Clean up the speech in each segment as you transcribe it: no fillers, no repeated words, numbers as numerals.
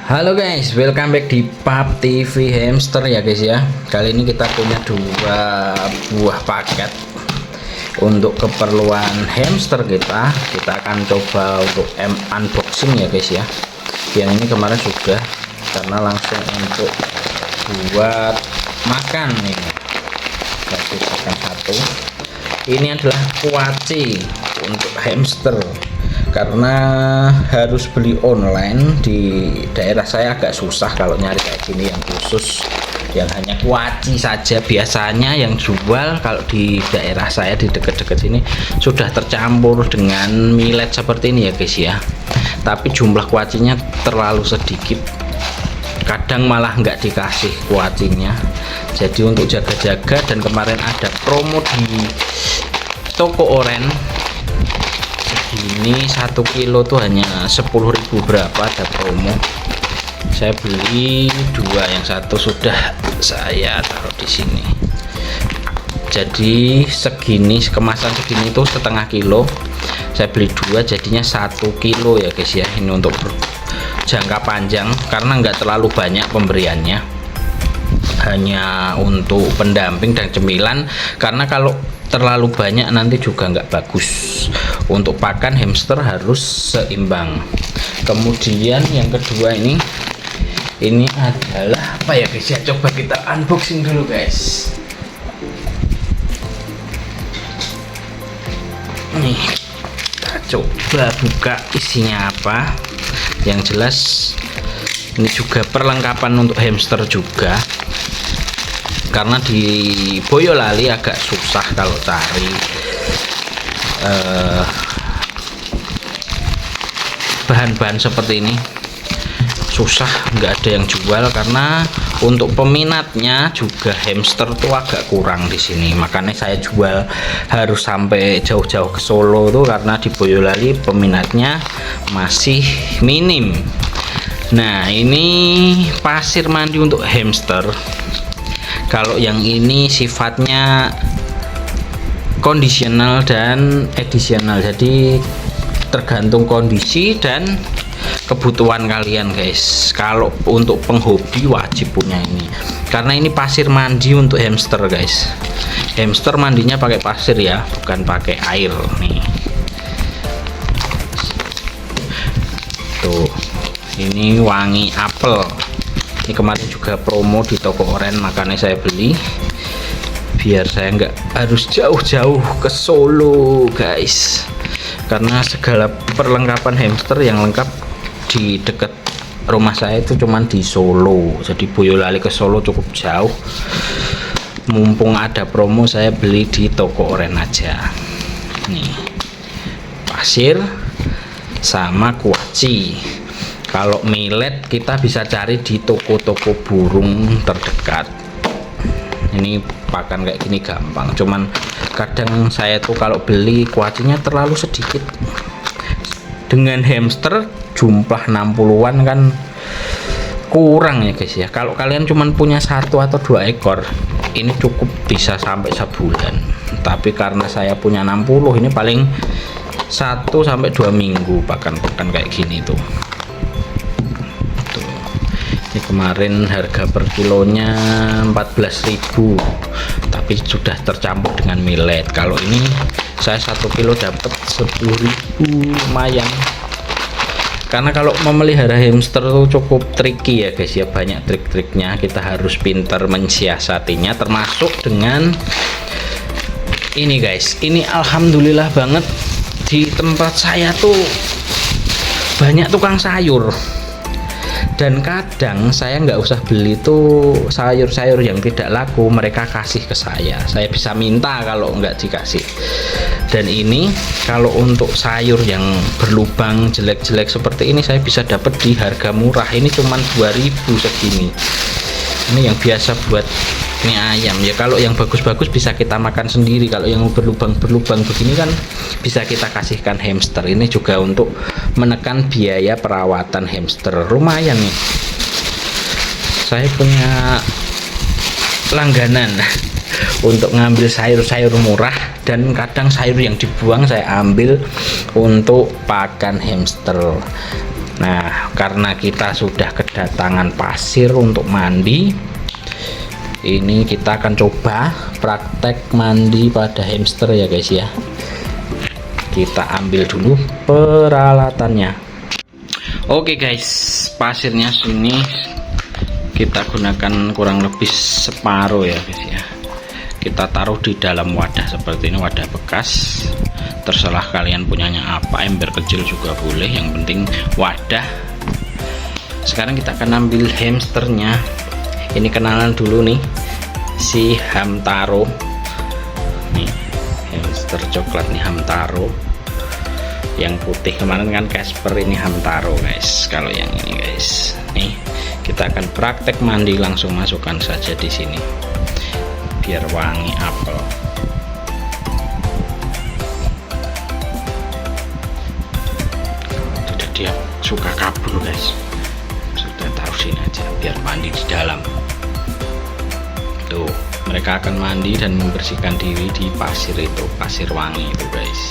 Halo guys, welcome back di Pap TV Hamster ya guys ya. Kali ini kita punya dua buah paket untuk keperluan hamster kita. Kita akan coba untuk unboxing ya guys ya. Yang ini kemarin sudah, karena langsung untuk buat makan nih. Kita sisakan satu. Ini adalah kuaci untuk hamster, karena harus beli online. Di daerah saya agak susah kalau nyari kayak gini yang khusus, yang hanya kuaci saja. Biasanya yang jual kalau di daerah saya di dekat-dekat sini sudah tercampur dengan millet seperti ini ya guys ya, tapi jumlah kuacinya terlalu sedikit, kadang malah nggak dikasih kuacinya. Jadi untuk jaga-jaga, dan kemarin ada promo di toko oren ini 1 kilo tuh hanya 10.000 berapa, ada promo. Saya beli dua, yang satu sudah saya taruh di sini. Jadi segini, kemasan segini itu setengah kilo, saya beli dua jadinya 1 kilo ya guys ya. Ini untuk jangka panjang, karena nggak terlalu banyak pemberiannya, hanya untuk pendamping dan cemilan, karena kalau terlalu banyak nanti juga nggak bagus. Untuk pakan hamster harus seimbang. Kemudian yang kedua ini adalah apa ya guys ya, coba kita unboxing dulu guys. Nih, kita coba buka isinya apa. Yang jelas ini juga perlengkapan untuk hamster juga, karena di Boyolali agak susah kalau cari bahan-bahan seperti ini, susah, nggak ada yang jual, karena untuk peminatnya juga hamster tuh agak kurang di sini. Makanya saya jual harus sampai jauh-jauh ke Solo tuh, karena di Boyolali peminatnya masih minim. Nah, ini pasir mandi untuk hamster. Kalau yang ini sifatnya kondisional dan edisional, jadi tergantung kondisi dan kebutuhan kalian guys. Kalau untuk penghobi wajib punya ini, karena ini pasir mandi untuk hamster guys. Hamster mandinya pakai pasir ya, bukan pakai air nih. Tuh, ini wangi apel. Ini kemarin juga promo di toko oren, makanya saya beli biar saya nggak harus jauh-jauh ke Solo guys, karena segala perlengkapan hamster yang lengkap di dekat rumah saya itu cuman di Solo. Jadi Boyolali ke Solo cukup jauh. Mumpung ada promo, saya beli di toko oren aja. Nih, pasir sama kuaci. Kalau millet kita bisa cari di toko-toko burung terdekat. Ini pakan kayak gini gampang, cuman kadang saya tuh kalau beli kuacinya terlalu sedikit. Dengan hamster jumlah 60-an kan kurang ya guys ya. Kalau kalian cuman punya 1 atau 2 ekor, ini cukup bisa sampai sebulan. Tapi karena saya punya 60, ini paling 1 sampai 2 minggu pakan-pakan kayak gini tuh. Ini kemarin harga per kilonya 14.000, tapi sudah tercampur dengan millet. Kalau ini saya 1 kilo dapat 10.000, lumayan. Karena kalau memelihara hamster itu cukup tricky ya guys ya, banyak trik-triknya, kita harus pintar mensiasatinya. Termasuk dengan ini guys, ini alhamdulillah banget di tempat saya tuh banyak tukang sayur, dan kadang saya nggak usah beli tuh sayur-sayur yang tidak laku, mereka kasih ke saya bisa minta kalau nggak dikasih. Dan ini kalau untuk sayur yang berlubang jelek-jelek seperti ini, saya bisa dapat di harga murah. Ini cuman 2.000 segini. Ini yang biasa buat mie ayam ya. Kalau yang bagus-bagus bisa kita makan sendiri, kalau yang berlubang-berlubang begini kan bisa kita kasihkan hamster. Ini juga untuk menekan biaya perawatan hamster, lumayan nih. Saya punya langganan untuk ngambil sayur-sayur murah, dan kadang sayur yang dibuang saya ambil untuk pakan hamster. Nah, karena kita sudah kedatangan pasir untuk mandi, ini kita akan coba praktek mandi pada hamster ya guys ya. Kita ambil dulu peralatannya. Oke guys, pasirnya sini kita gunakan kurang lebih separuh ya guys ya. Kita taruh di dalam wadah seperti ini, wadah bekas. Terserah kalian punyanya apa, ember kecil juga boleh, yang penting wadah. Sekarang kita akan ambil hamsternya. Ini kenalan dulu nih, si Hamtaro. Nih, hamster coklat nih Hamtaro. Yang putih kemarin kan Casper, ini Hamtaro guys. Kalau yang ini guys, nih kita akan praktek mandi, langsung masukkan saja di sini biar wangi apel. Tidak, dia suka kabur guys, sudah taruh sini aja biar mandi di dalam. Tuh, mereka akan mandi dan membersihkan diri di pasir itu, pasir wangi itu guys.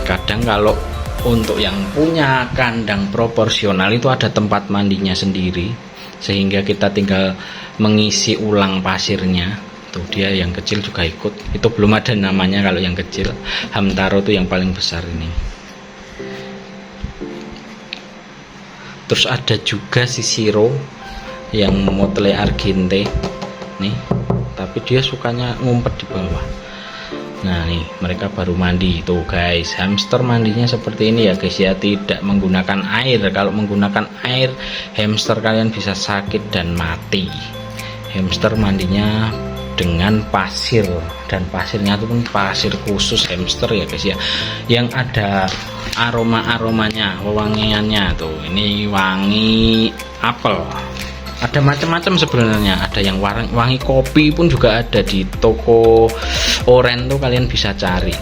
Kadang kalau untuk yang punya kandang proporsional itu ada tempat mandinya sendiri, sehingga kita tinggal mengisi ulang pasirnya. Tuh, dia yang kecil juga ikut. Itu belum ada namanya kalau yang kecil. Hamtaro tuh yang paling besar ini. Terus ada juga si Siro yang Motle Argente nih, tapi dia sukanya ngumpet di bawah. Nah nih, mereka baru mandi tuh guys. Hamster mandinya seperti ini ya guys ya, tidak menggunakan air. Kalau menggunakan air, hamster kalian bisa sakit dan mati. Hamster mandinya dengan pasir, dan pasirnya itu pun pasir khusus hamster ya guys ya, yang ada aroma-aromanya, wewangiannya tuh. Ini wangi apel. Ada macam-macam sebenarnya, ada yang wangi kopi pun juga ada di toko oren tuh, kalian bisa cari.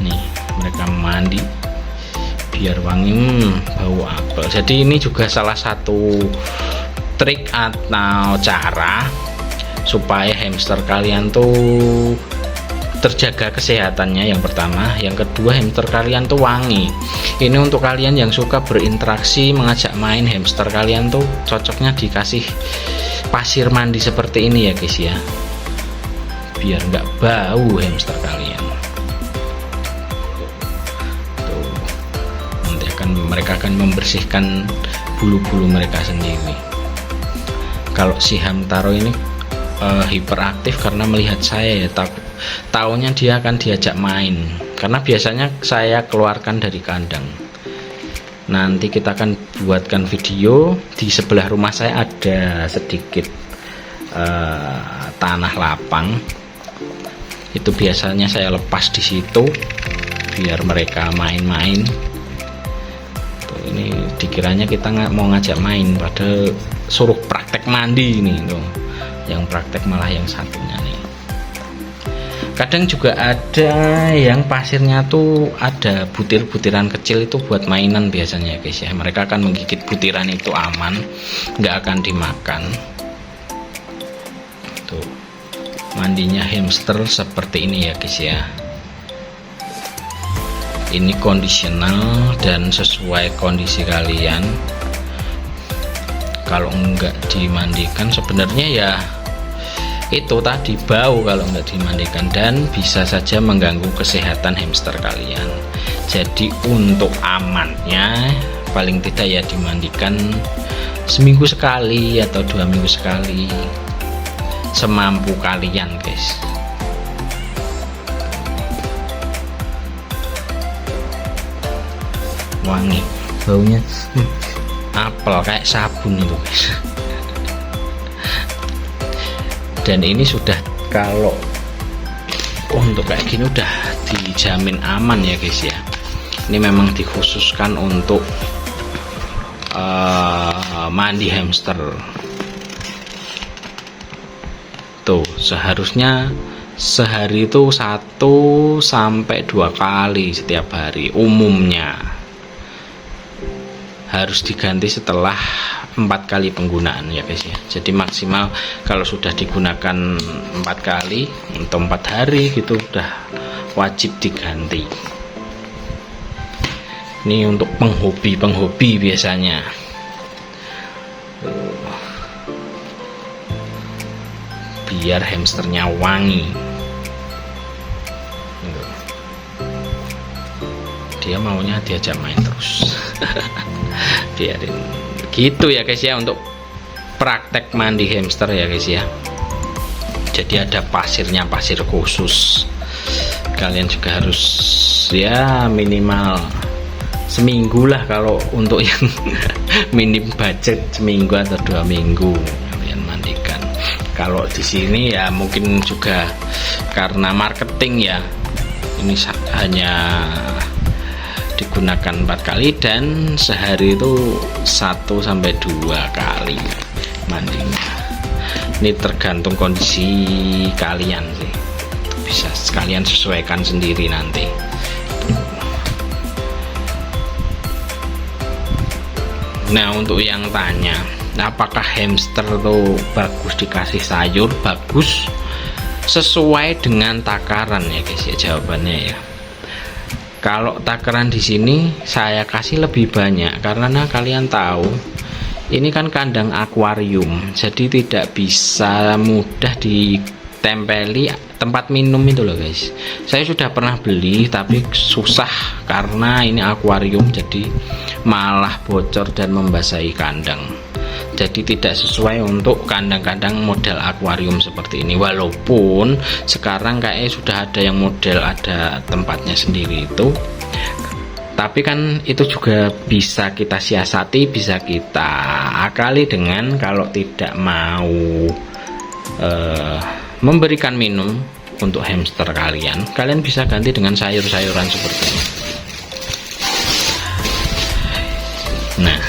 Nih, mereka mandi biar wangi bau apel. Jadi ini juga salah satu trik atau cara supaya hamster kalian tuh terjaga kesehatannya, yang pertama. Yang kedua, hamster kalian tuh wangi. Ini untuk kalian yang suka berinteraksi, mengajak main hamster kalian tuh cocoknya dikasih pasir mandi seperti ini ya guys ya, biar nggak bau hamster kalian tuh. Nanti mereka akan membersihkan bulu-bulu mereka sendiri. Kalau si Hamtaro ini hiperaktif karena melihat saya ya, taunya dia akan diajak main, karena biasanya saya keluarkan dari kandang. Nanti kita akan buatkan video. Di sebelah rumah saya ada sedikit tanah lapang, itu biasanya saya lepas di situ biar mereka main-main. Ini dikiranya kita mau ngajak main, padahal suruh praktek mandi ini tuh. Yang praktek malah yang satunya nih. Kadang juga ada yang pasirnya tuh ada butir-butiran kecil, itu buat mainan biasanya ya guys ya. Mereka akan menggigit butiran itu, aman, nggak akan dimakan. Tuh, mandinya hamster seperti ini ya guys ya. Ini kondisional dan sesuai kondisi kalian. Kalau enggak dimandikan sebenarnya ya itu tadi, bau kalau nggak dimandikan, dan bisa saja mengganggu kesehatan hamster kalian. Jadi untuk amannya paling tidak ya dimandikan seminggu sekali atau 2 minggu sekali, semampu kalian guys. Wangi, baunya apel kayak sabun itu guys. Dan ini sudah, kalau untuk kayak gini udah dijamin aman ya guys ya. Ini memang dikhususkan untuk mandi hamster. Tuh, seharusnya sehari itu 1 sampai 2 kali setiap hari umumnya. Harus diganti setelah 4 kali penggunaan ya guys ya. Jadi maksimal kalau sudah digunakan 4 kali atau 4 hari gitu, udah wajib diganti. Ini untuk penghobi biasanya. Biar hamsternya wangi. Dia maunya diajak main terus. Biarin gitu ya guys ya, untuk praktek mandi hamster ya guys ya. Jadi ada pasirnya, pasir khusus. Kalian juga harus ya minimal seminggu lah, kalau untuk yang minim budget seminggu atau 2 minggu kalian mandikan. Kalau di sini ya mungkin juga karena marketing ya, ini hanya digunakan 4 kali dan sehari itu 1 sampai 2 kali mandinya. Ini tergantung kondisi kalian sih, bisa kalian sesuaikan sendiri nanti. Nah, untuk yang tanya apakah hamster tuh bagus dikasih sayur, bagus sesuai dengan takaran ya guys ya, jawabannya ya. Kalau takaran di sini saya kasih lebih banyak karena kalian tahu ini kan kandang akuarium, jadi tidak bisa mudah ditempeli tempat minum itu loh guys. Saya sudah pernah beli tapi susah karena ini akuarium, jadi malah bocor dan membasahi kandang. Jadi tidak sesuai untuk kandang-kandang model akuarium seperti ini. Walaupun sekarang kayaknya sudah ada yang model ada tempatnya sendiri itu, tapi kan itu juga bisa kita siasati, bisa kita akali dengan kalau tidak mau memberikan minum untuk hamster kalian bisa ganti dengan sayur-sayuran seperti ini. Nah,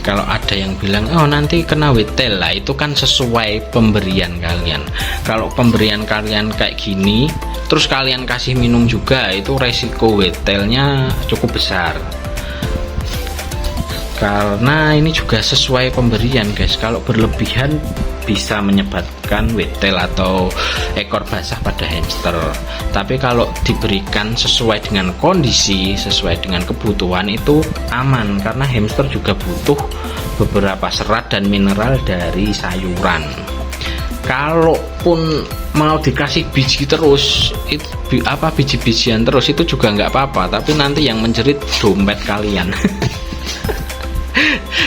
kalau ada yang bilang oh nanti kena wetel, lah itu kan sesuai pemberian kalian. Kalau pemberian kalian kayak gini terus kalian kasih minum juga, itu resiko wetelnya cukup besar. Karena ini juga sesuai pemberian guys. Kalau berlebihan bisa menyebabkan wetel atau ekor basah pada hamster. Tapi kalau diberikan sesuai dengan kondisi, sesuai dengan kebutuhan, itu aman, karena hamster juga butuh beberapa serat dan mineral dari sayuran. Kalaupun mau dikasih biji terus, itu biji-bijian terus, itu juga nggak apa-apa, tapi nanti yang menjerit dompet kalian.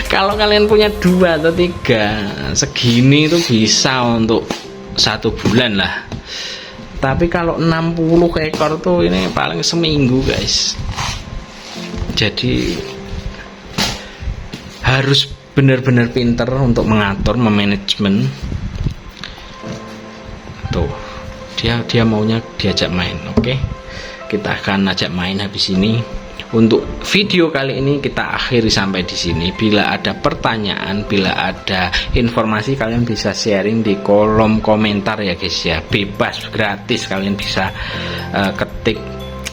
Kalau kalian punya 2 atau 3 segini itu bisa untuk 1 bulan lah. Tapi kalau 60 ekor tuh ini paling seminggu guys. Jadi harus benar-benar pinter untuk mengatur, memanajemen. Tuh, dia maunya diajak main. Oke, kita akan ajak main habis ini. Untuk video kali ini kita akhiri sampai di sini. Bila ada pertanyaan, bila ada informasi, kalian bisa sharing di kolom komentar ya guys ya. Bebas, gratis, kalian bisa ketik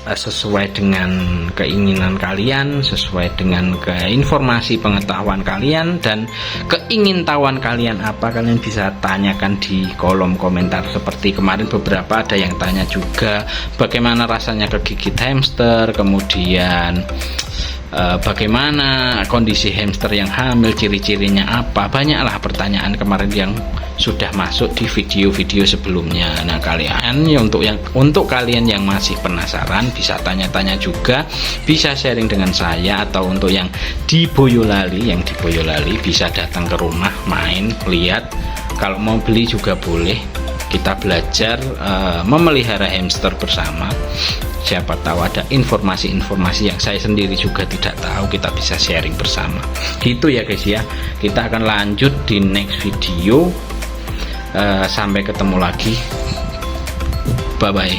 sesuai dengan keinginan kalian, sesuai dengan informasi pengetahuan kalian dan keingintahuan kalian apa, kalian bisa tanyakan di kolom komentar. Seperti kemarin beberapa ada yang tanya juga bagaimana rasanya kegigit hamster, kemudian bagaimana kondisi hamster yang hamil, ciri-cirinya apa. Banyaklah pertanyaan kemarin yang sudah masuk di video-video sebelumnya. Nah, kalian ya, untuk kalian yang masih penasaran bisa tanya-tanya juga, bisa sharing dengan saya, atau untuk yang di Boyolali, bisa datang ke rumah main, lihat. Kalau mau beli juga boleh. Kita belajar memelihara hamster bersama. Siapa tahu ada informasi-informasi yang saya sendiri juga tidak tahu, kita bisa sharing bersama. Gitu ya guys ya. Kita akan lanjut di next video. Sampai ketemu lagi. Bye bye.